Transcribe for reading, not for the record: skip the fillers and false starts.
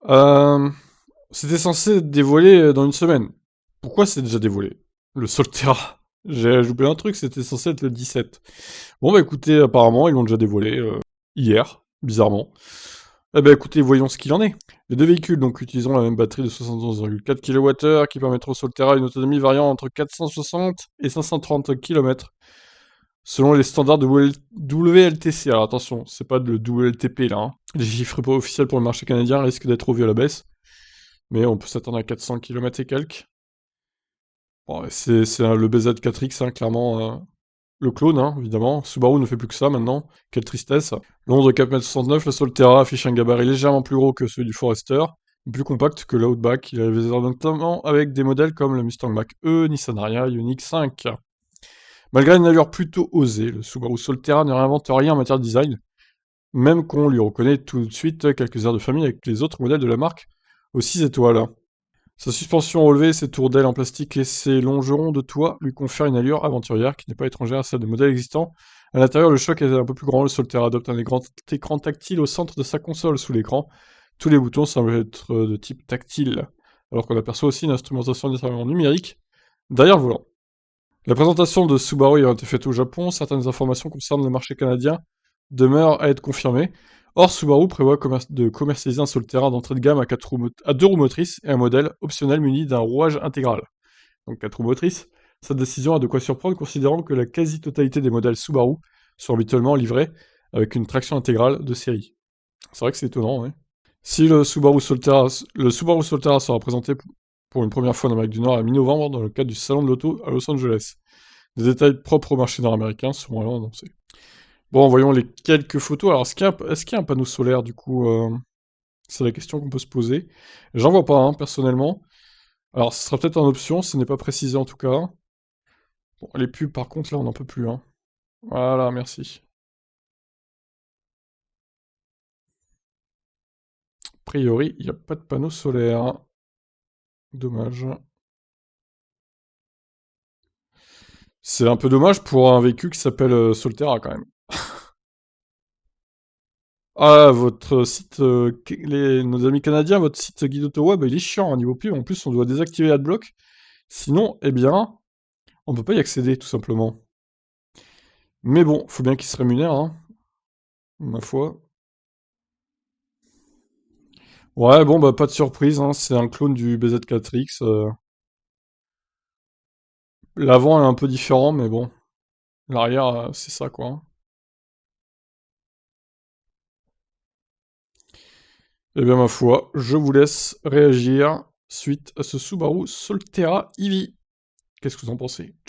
Euh, C'était censé être dévoilé dans une semaine. Pourquoi c'est déjà dévoilé? Le Solterra. J'ai oublié un truc, c'était censé être le 17. Bon bah écoutez, apparemment, ils l'ont déjà dévoilé hier, bizarrement. Eh ben écoutez, voyons ce qu'il en est. Les deux véhicules donc utiliseront la même batterie de 71,4 kWh qui permettra au Solterra une autonomie variant entre 460 et 530 km selon les standards de WLTC. Alors attention, c'est pas le WLTP là. Hein. Les chiffres pas officiels pour le marché canadien risquent d'être revus à la baisse, mais on peut s'attendre à 400 km et quelques. Bon, c'est le BZ4X, hein, clairement. Le clone, hein, évidemment. Subaru ne fait plus que ça maintenant. Quelle tristesse. Long de 4,69 m, le Solterra affiche un gabarit légèrement plus gros que celui du Forester, plus compact que l'Outback. Il est réalisé notamment avec des modèles comme le Mustang Mach-E, Nissan Ariya, Ioniq 5. Malgré une allure plutôt osée, le Subaru Solterra ne réinvente rien en matière de design, même qu'on lui reconnaît tout de suite quelques airs de famille avec les autres modèles de la marque aux 6 étoiles. Sa suspension relevée, ses tours d'ailes en plastique et ses longerons de toit lui confèrent une allure aventurière qui n'est pas étrangère à celle de modèles existants. À l'intérieur, le choc est un peu plus grand, le Solterra adopte un grand écran tactile au centre de sa console. Sous l'écran, tous les boutons semblent être de type tactile, alors qu'on aperçoit aussi une instrumentation nécessairement numérique derrière le volant. La présentation de Subaru ayant été faite au Japon, certaines informations concernant le marché canadien demeurent à être confirmées. Or, Subaru prévoit de commercialiser un Solterra d'entrée de gamme à deux roues motrices et un modèle optionnel muni d'un rouage intégral. Donc 4 roues motrices. Cette décision a de quoi surprendre considérant que la quasi-totalité des modèles Subaru sont habituellement livrés avec une traction intégrale de série. C'est vrai que c'est étonnant, ouais. Si le Subaru Solterra sera présenté pour une première fois en Amérique du Nord à mi-novembre dans le cadre du Salon de l'Auto à Los Angeles. Des détails propres au marché nord-américain seront alors annoncés. Bon, voyons les quelques photos. Alors, est-ce qu'il y a un panneau solaire, du coup c'est la question qu'on peut se poser. J'en vois pas, hein, personnellement. Alors, ce sera peut-être en option, ce n'est pas précisé en tout cas. Bon, les pubs, par contre, là, on n'en peut plus, hein. Voilà, merci. A priori, il n'y a pas de panneau solaire. Dommage. C'est un peu dommage pour un véhicule qui s'appelle Solterra, quand même. Ah, votre site, nos amis canadiens, votre site guide AutoWeb, il est chiant à niveau pub. En plus, on doit désactiver AdBlock. Sinon, eh bien, on peut pas y accéder, tout simplement. Mais bon, faut bien qu'il se rémunère, hein, ma foi. Ouais, bon, bah, pas de surprise, hein, c'est un clone du BZ4X. L'avant est un peu différent, mais bon, l'arrière, c'est ça, quoi. Hein. Eh bien, ma foi, je vous laisse réagir suite à ce Subaru Solterra EV. Qu'est-ce que vous en pensez? Ciao.